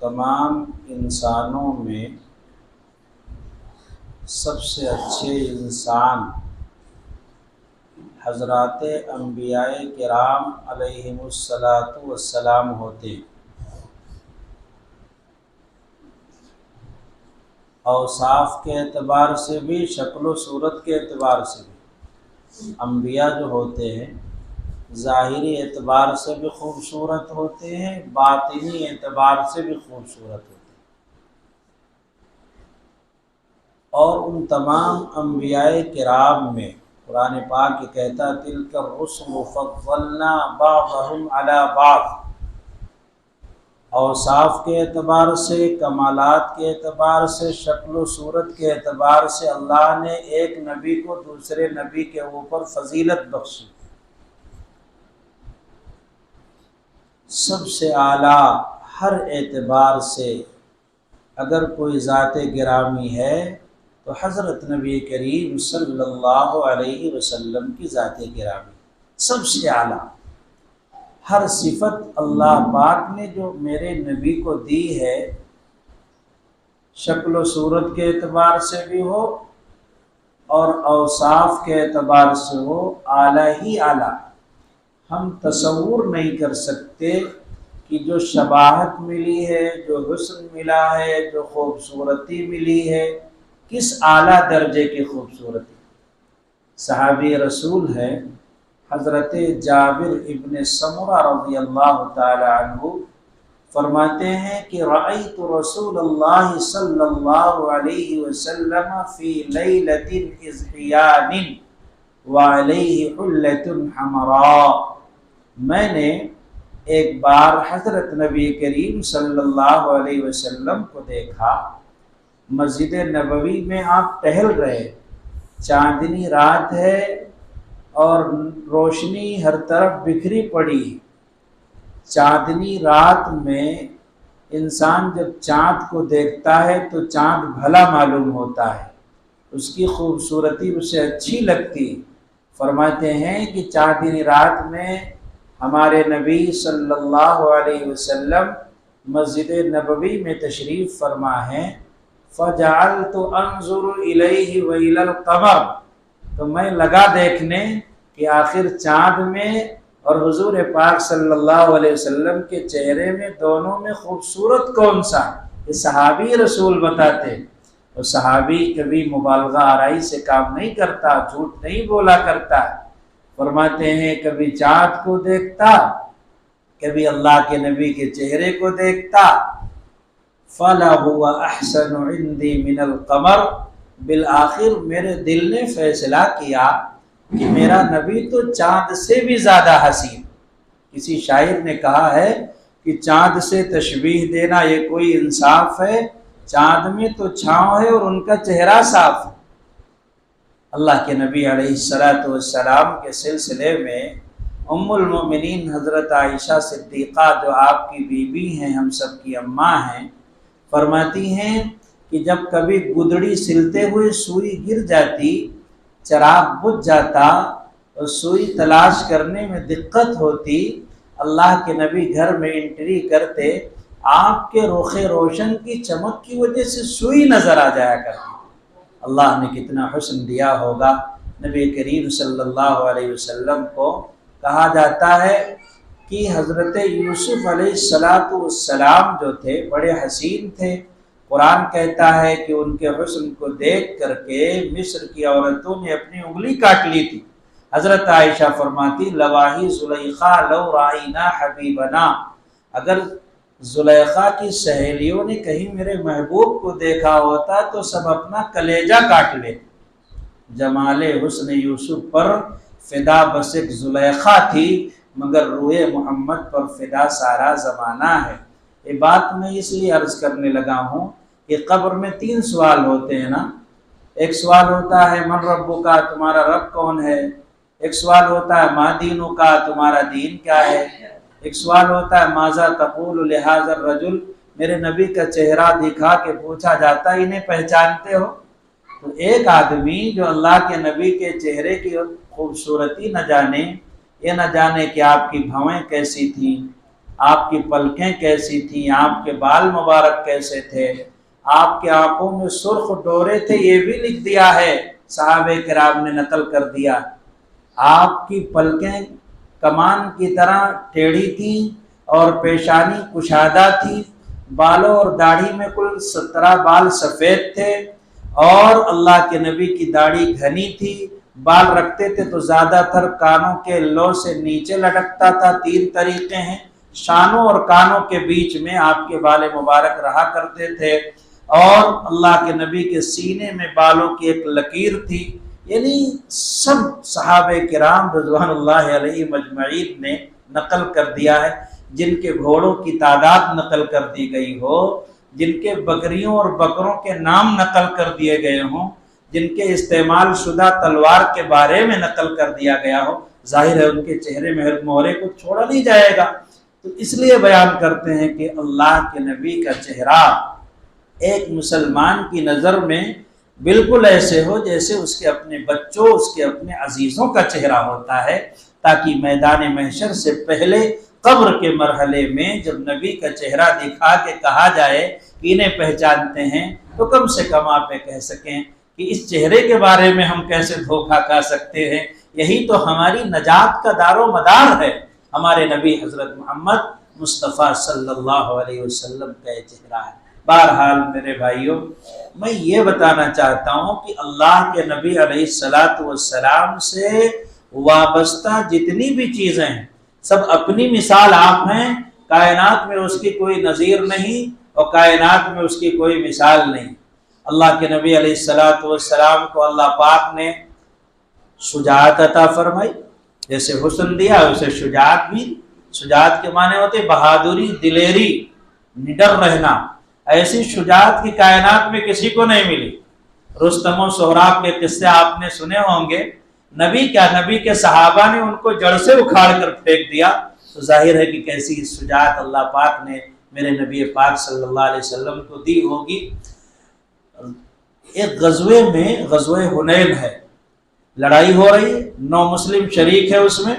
تمام انسانوں میں سب سے اچھے انسان حضرات انبیاء کرام علیہم الصلاۃ والسلام ہوتے ہیں۔ اوصاف کے اعتبار سے بھی، شکل و صورت کے اعتبار سے بھی انبیاء جو ہوتے ہیں ظاہری اعتبار سے بھی خوبصورت ہوتے ہیں، باطنی اعتبار سے بھی خوبصورت ہوتے ہیں۔ اور ان تمام انبیاء کرام میں قرآن پاک کہتا تلک الرسل فضلنا بعضهم علی بعض، اوصاف کے اعتبار سے، کمالات کے اعتبار سے، شکل و صورت کے اعتبار سے اللہ نے ایک نبی کو دوسرے نبی کے اوپر فضیلت بخشی۔ سب سے اعلیٰ ہر اعتبار سے اگر کوئی ذات گرامی ہے تو حضرت نبی کریم صلی اللہ علیہ وسلم کی ذات گرامی سب سے اعلیٰ۔ ہر صفت اللہ پاک نے جو میرے نبی کو دی ہے، شکل و صورت کے اعتبار سے بھی ہو اور اوصاف کے اعتبار سے ہو، اعلیٰ ہی اعلیٰ۔ ہم تصور نہیں کر سکتے کہ جو شباہت ملی ہے، جو حسن ملا ہے، جو خوبصورتی ملی ہے، کس اعلیٰ درجے کی خوبصورتی۔ صحابی رسول ہے حضرت جابر ابن سمرہ رضی اللہ تعالی عنہ، فرماتے ہیں کہ رأیت رسول اللہ صلی اللہ علیہ وسلم فی لیلۃ اضحیان وعلیہ حلۃ حمراء، میں نے ایک بار حضرت نبی کریم صلی اللہ علیہ وسلم کو دیکھا، مسجد نبوی میں آپ ٹہل رہے، چاندنی رات ہے اور روشنی ہر طرف بکھری پڑی۔ چاندنی رات میں انسان جب چاند کو دیکھتا ہے تو چاند بھلا معلوم ہوتا ہے، اس کی خوبصورتی اسے اچھی لگتی۔ فرماتے ہیں کہ چاندنی رات میں ہمارے نبی صلی اللہ علیہ وسلم مسجد نبوی میں تشریف فرما ہیں، فَجَعَلْتُ أَنظُرُ إِلَيْهِ وَإِلَى الْقَمَرِ، تو میں لگا دیکھنے کہ آخر چاند میں اور حضور پاک صلی اللہ علیہ وسلم کے چہرے میں، دونوں میں خوبصورت کون سا؟ یہ صحابی رسول بتاتے۔ اور صحابی کبھی مبالغہ آرائی سے کام نہیں کرتا، جھوٹ نہیں بولا کرتا۔ فرماتے ہیں کبھی چاند کو دیکھتا، کبھی اللہ کے نبی کے چہرے کو دیکھتا، فَلَهُوَ أَحْسَنُ عِنْدِي مِنَ الْقَمَرِ، بالآخر میرے دل نے فیصلہ کیا کہ میرا نبی تو چاند سے بھی زیادہ حسین۔ کسی شاعر نے کہا ہے کہ چاند سے تشبیہ دینا یہ کوئی انصاف ہے؟ چاند میں تو چھاؤں ہے اور ان کا چہرہ صاف ہے۔ اللہ کے نبی علیہ السلام کے سلسلے میں ام المؤمنین حضرت عائشہ صدیقہ، جو آپ کی بیوی ہیں، ہم سب کی اماں ہیں، فرماتی ہیں کہ جب کبھی گدڑی سلتے ہوئے سوئی گر جاتی، چراغ بجھ جاتا اور سوئی تلاش کرنے میں دقت ہوتی، اللہ کے نبی گھر میں انٹری کرتے، آپ کے رخ روشن کی چمک کی وجہ سے سوئی نظر آ جایا کرتی۔ اللہ نے کتنا حسن دیا ہوگا نبی کریم صلی اللہ علیہ وسلم کو۔ کہا جاتا ہے کہ حضرت یوسف علیہ السلام جو تھے بڑے حسین تھے۔ قرآن کہتا ہے کہ ان کے حسن کو دیکھ کر کے مصر کی عورتوں نے اپنی انگلی کاٹ لی تھی۔ حضرت عائشہ فرماتی لواہی زلیخا لو رائنا حبیبنا، اگر زلیخا کی سہیلیوں نے کہیں میرے محبوب کو دیکھا ہوتا تو سب اپنا کلیجہ کاٹ لے۔ جمال حسن یوسف پر فدا بس ایک زلیخا تھی، مگر روئے محمد پر فدا سارا زمانہ ہے۔ یہ بات میں اس لیے عرض کرنے لگا ہوں کہ قبر میں 3 سوال ہوتے ہیں نا۔ ایک سوال ہوتا ہے من ربک کا، تمہارا رب کون ہے؟ ایک سوال ہوتا ہے ما دینک کا، تمہارا دین کیا ہے؟ ایک سوال ہوتا ہے ماذا تقول لہذا الرجل، میرے نبی کا چہرہ دکھا کے پوچھا جاتا ہے انہیں پہچانتے ہو؟ تو ایک آدمی جو اللہ کے نبی کے چہرے کی خوبصورتی نہ جانے، یہ نہ جانے کہ آپ کی بھویں کیسی تھیں، آپ کی پلکیں کیسی تھیں، آپ کے بال مبارک کیسے تھے، آپ کے آنکھوں میں سرخ ڈورے تھے، یہ بھی لکھ دیا ہے، صحابہ کرام نے نقل کر دیا۔ آپ کی پلکیں کمان کی طرح ٹیڑھی تھیں اور پیشانی کشادہ تھی، بالوں اور داڑھی میں کل 17 بال سفید تھے، اور اللہ کے نبی کی داڑھی گھنی تھی، بال رکھتے تھے تو زیادہ تر کانوں کے لو سے نیچے لٹکتا تھا۔ 3 طریقے ہیں، شانوں اور کانوں کے بیچ میں آپ کے بال مبارک رہا کرتے تھے، اور اللہ کے نبی کے سینے میں بالوں کی ایک لکیر تھی۔ یعنی سب صحابہ کرام رضوان اللہ علیہ مجمعین نے نقل کر دیا ہے، جن کے گھوڑوں کی تعداد نقل کر دی گئی ہو، جن کے بکریوں اور بکروں کے نام نقل کر دیے گئے ہوں، جن کے استعمال شدہ تلوار کے بارے میں نقل کر دیا گیا ہو، ظاہر ہے ان کے چہرے میں مہرے کو چھوڑا نہیں جائے گا۔ تو اس لیے بیان کرتے ہیں کہ اللہ کے نبی کا چہرہ ایک مسلمان کی نظر میں بالکل ایسے ہو جیسے اس کے اپنے بچوں، اس کے اپنے عزیزوں کا چہرہ ہوتا ہے، تاکہ میدان محشر سے پہلے قبر کے مرحلے میں جب نبی کا چہرہ دکھا کے کہا جائے کہ انہیں پہچانتے ہیں، تو کم سے کم آپ یہ کہہ سکیں کہ اس چہرے کے بارے میں ہم کیسے دھوکہ کھا سکتے ہیں، یہی تو ہماری نجات کا دار و مدار ہے، ہمارے نبی حضرت محمد مصطفیٰ صلی اللہ علیہ وسلم کا یہ چہرہ ہے۔ بہرحال میرے بھائیوں، میں یہ بتانا چاہتا ہوں کہ اللہ کے نبی علیہ السلام سے وابستہ جتنی بھی چیزیں ہیں سب اپنی مثال آپ ہیں، کائنات میں اس کی کوئی نظیر نہیں اور کائنات میں اس کی کوئی مثال نہیں۔ اللہ کے نبی علیہ السلام کو اللہ پاک نے شجاعت عطا فرمائی، جیسے حسن دیا اسے شجاعت بھی۔ شجاعت کے معنی ہوتے بہادری، دلیری، نڈر رہنا۔ ایسی شجاعت کی کائنات میں کسی کو نہیں ملی۔ رستم و سہراب کے قصے آپ نے سنے ہوں گے، نبی کیا، نبی کے صحابہ نے ان کو جڑ سے اکھاڑ کر پھینک دیا، تو ظاہر ہے کہ کیسی شجاعت اللہ پاک نے میرے نبی پاک صلی اللہ علیہ وسلم کو دی ہوگی۔ ایک غزوے میں، غزوہ حنین ہے، لڑائی ہو رہی ہے، 9 مسلم شریک ہے اس میں۔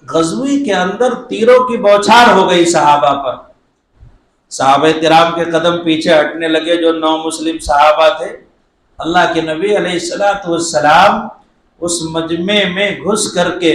غزوے کے اندر تیروں کی بوچھار ہو گئی صحابہ پر، صحابہ کرام کے قدم پیچھے ہٹنے لگے، جو 9 مسلم صحابہ تھے۔ اللہ کے نبی علیہ السلام اس مجمع میں گھس کر کے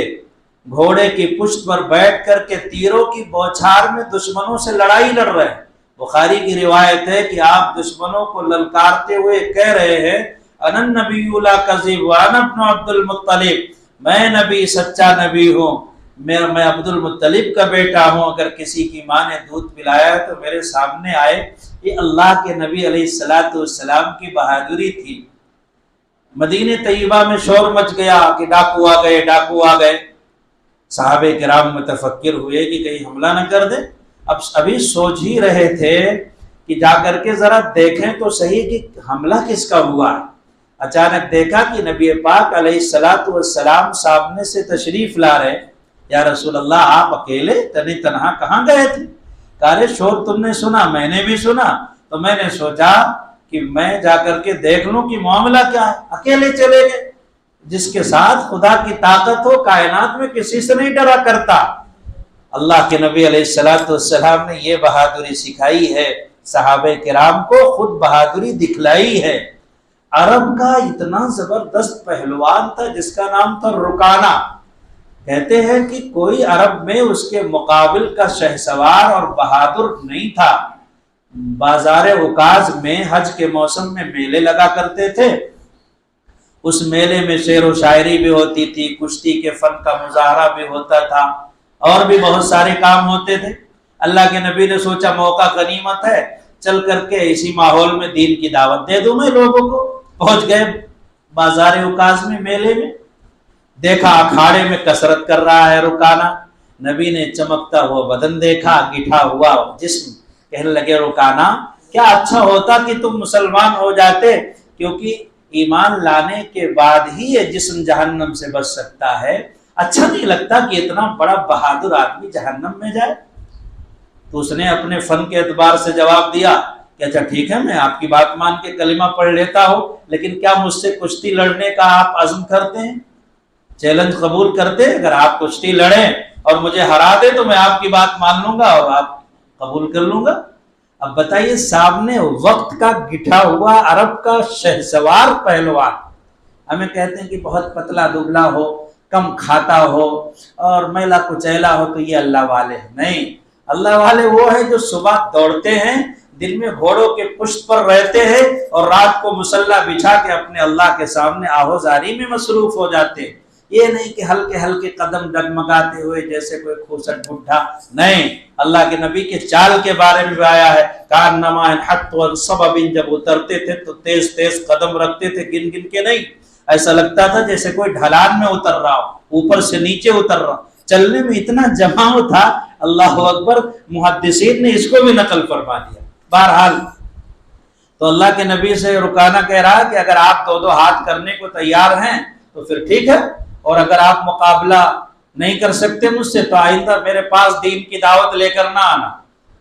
گھوڑے کی پشت پر بیٹھ کر کے تیروں کی بوچھار میں دشمنوں سے لڑائی لڑ رہے ہیں۔ بخاری کی روایت ہے کہ آپ دشمنوں کو للکارتے ہوئے کہہ رہے ہیں، انا النبی لا کذب وانا ابن عبد المطلب، میں نبی، سچا نبی ہوں، میں عبد المطلب کا بیٹا ہوں، اگر کسی کی ماں نے دودھ پلایا ہے تو میرے سامنے آئے۔ یہ اللہ کے نبی علیہ السلام کی بہادری تھی۔ مدینہ طیبہ میں شور مچ گیا کہ ڈاکو آ گئے، ڈاکو آ گئے۔ صحابہ کرام متفکر ہوئے کہ کہیں حملہ نہ کر دے۔ اب ابھی سوچ ہی رہے تھے کہ جا کر کے ذرا دیکھیں تو صحیح کہ حملہ کس کا ہوا ہے۔ اچانک دیکھا کہ نبی پاک علیہ السلام سامنے سے تشریف لا رہے۔ یا رسول اللہ، آپ اکیلے تنہا کہاں گئے تھے؟ کہا شور تم نے سنا، میں نے بھی سنا، تو میں نے سوچا کہ میں جا کر کے دیکھ لوں کہ معاملہ کیا ہے۔ اکیلے چلے گئے۔ جس کے ساتھ خدا کی طاقت ہو، کائنات میں کسی سے نہیں ڈرا کرتا۔ اللہ کے نبی علیہ السلام نے یہ بہادری سکھائی ہے، صحابہ کرام کو خود بہادری دکھلائی ہے۔ عرب کا اتنا زبردست پہلوان تھا جس کا نام تھا رکانہ۔ کہتے ہیں کہ کوئی عرب میں اس کے مقابل کا شہسوار اور بہادر نہیں تھا۔ بازار عکاظ میں حج کے موسم میں میلے لگا کرتے تھے، اس میلے میں شعر و شاعری بھی ہوتی تھی، کشتی کے فن کا مظاہرہ بھی ہوتا تھا، اور بھی بہت سارے کام ہوتے تھے۔ اللہ کے نبی نے سوچا موقع غنیمت ہے، چل کر کے اسی ماحول میں دین کی دعوت دے دوں میں لوگوں کو۔ پہنچ گئے بازار عکاظ میں، میلے میں، دیکھا اکھاڑے میں کسرت کر رہا ہے رکانہ۔ نبی نے چمکتا ہوا بدن دیکھا، گٹھا ہوا جسم، کہنے لگے رکانہ کیا اچھا ہوتا کہ تم مسلمان ہو جاتے، کیونکہ ایمان لانے کے بعد ہی یہ جسم جہنم سے بچ سکتا ہے۔ اچھا نہیں لگتا کہ اتنا بڑا بہادر آدمی جہنم میں جائے۔ تو اس نے اپنے فن کے اعتبار سے جواب دیا کہ اچھا ٹھیک ہے، میں آپ کی بات مان کے کلمہ پڑھ لیتا ہوں، لیکن کیا مجھ سے کشتی لڑنے کا آپ عزم کرتے ہیں؟ چیلنج قبول کرتے؟ اگر آپ کشتی لڑیں اور مجھے ہرا دے تو میں آپ کی بات مان لوں گا اور آپ قبول کر لوں گا۔ اب بتائیے، سامنے وقت کا گٹھا ہوا عرب کا شہسوار پہلوان، ہمیں کہتے ہیں کہ بہت پتلا دبلا ہو، کم کھاتا ہو اور میلا کچیلا ہو تو یہ اللہ والے ہیں۔ نہیں، اللہ والے وہ ہیں جو صبح دوڑتے ہیں، دن میں گھوڑوں کے پشت پر رہتے ہیں اور رات کو مسلح بچھا کے اپنے اللہ کے سامنے آہوزاری میں مصروف ہو جاتے ہیں۔ یہ نہیں کہ ہلکے ہلکے قدم ڈگمگاتے ہوئے جیسے کوئی کھوسٹ بڈھا، نہیں، اللہ کے نبی کے چال کے بارے میں بھی آیا ہے، کانما انحط والسبب، جب اترتے تھے تو تیز تیز قدم رکھتے تھے، گن گن کے نہیں، ایسا لگتا تھا جیسے کوئی ڈھلان میں اتر رہا ہو، اوپر سے نیچے اتر رہا ہو، چلنے میں اتنا جماؤ تھا، اللہ اکبر، محدثین نے اس کو بھی نقل فرما دیا۔ بہرحال تو اللہ کے نبی سے رکانہ کہہ رہا کہ اگر آپ دو ہاتھ کرنے کو تیار ہیں تو پھر ٹھیک ہے، اور اگر آپ مقابلہ نہیں کر سکتے مجھ سے تو آئندہ میرے پاس دین کی دعوت لے کر نہ آنا۔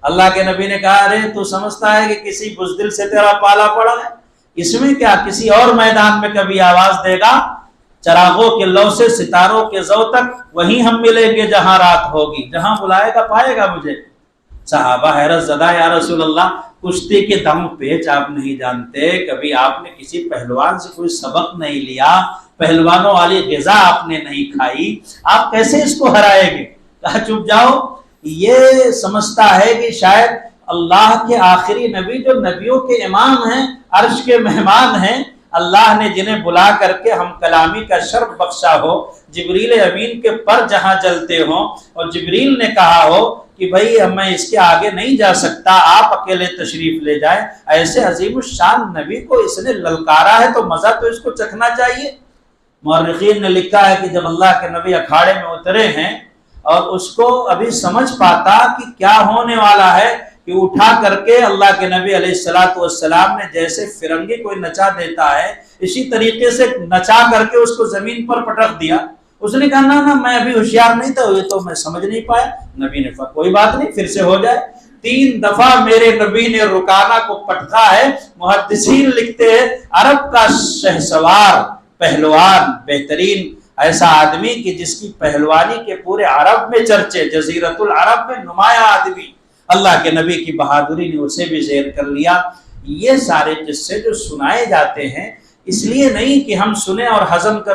اللہ کے نبی نے کہا، ارے تو سمجھتا ہے کہ کسی بزدل سے تیرا پالا پڑا ہے؟ اس میں کیا، کسی اور میدان میں کبھی آواز دے گا، چراغوں کے لو سے ستاروں کے زو تک وہیں ہم ملیں گے جہاں رات ہوگی، جہاں بلائے گا پائے گا مجھے۔ صحابہ حیرت زدہ، یا رسول اللہ، کشتی کے دم پیچ آپ نہیں جانتے، کبھی آپ نے کسی پہلوان سے کوئی سبق نہیں لیا، پہلوانوں والی غذا آپ نے نہیں کھائی، آپ کیسے اس کو ہرائیں گے؟ کہا چپ جاؤ، یہ سمجھتا ہے کہ شاید اللہ کے آخری نبی جو نبیوں کے امام ہیں، عرش کے مہمان ہیں، اللہ نے جنہیں بلا کر کے ہم کلامی کا شرف بخشا ہو، جبریل امین کے پر جہاں جلتے ہوں اور جبریل نے کہا ہو کہ بھائی میں اس کے آگے نہیں جا سکتا، آپ اکیلے تشریف لے جائیں، ایسے عظیم الشان نبی کو اس نے للکارا ہے تو مزہ تو اس کو چکھنا چاہیے۔ مورخین نے لکھا ہے کہ جب اللہ کے نبی اکھاڑے میں اترے ہیں اور اس کو ابھی سمجھ پاتا کہ کیا ہونے والا ہے، کہ اٹھا کر کے اللہ کے نبی علیہ السلام نے جیسے فرنگی کوئی نچا دیتا ہے اسی طریقے سے نچا کر کے اس کو زمین پر پٹک دیا۔ اس نے کہا نا میں ابھی ہوشیار نہیں تھا، یہ تو میں سمجھ نہیں پایا۔ نبی نے کہا کوئی بات نہیں، پھر سے ہو جائے۔ 3 دفعہ میرے نبی نے رکانہ کو پٹکا ہے۔ محدثین لکھتے ہیں عرب کا شہسوار پہلوان، بہترین ایسا آدمی کہ جس کی پہلوانی کے پورے عرب میں چرچے، جزیرت العرب میں نمایاں آدمی، اللہ کے نبی کی بہادری نے اسے بھی زیر کر لیا۔ یہ سارے قصے جو سنائے جاتے ہیں اس لیے نہیں کہ ہم سنیں اور ہضم کر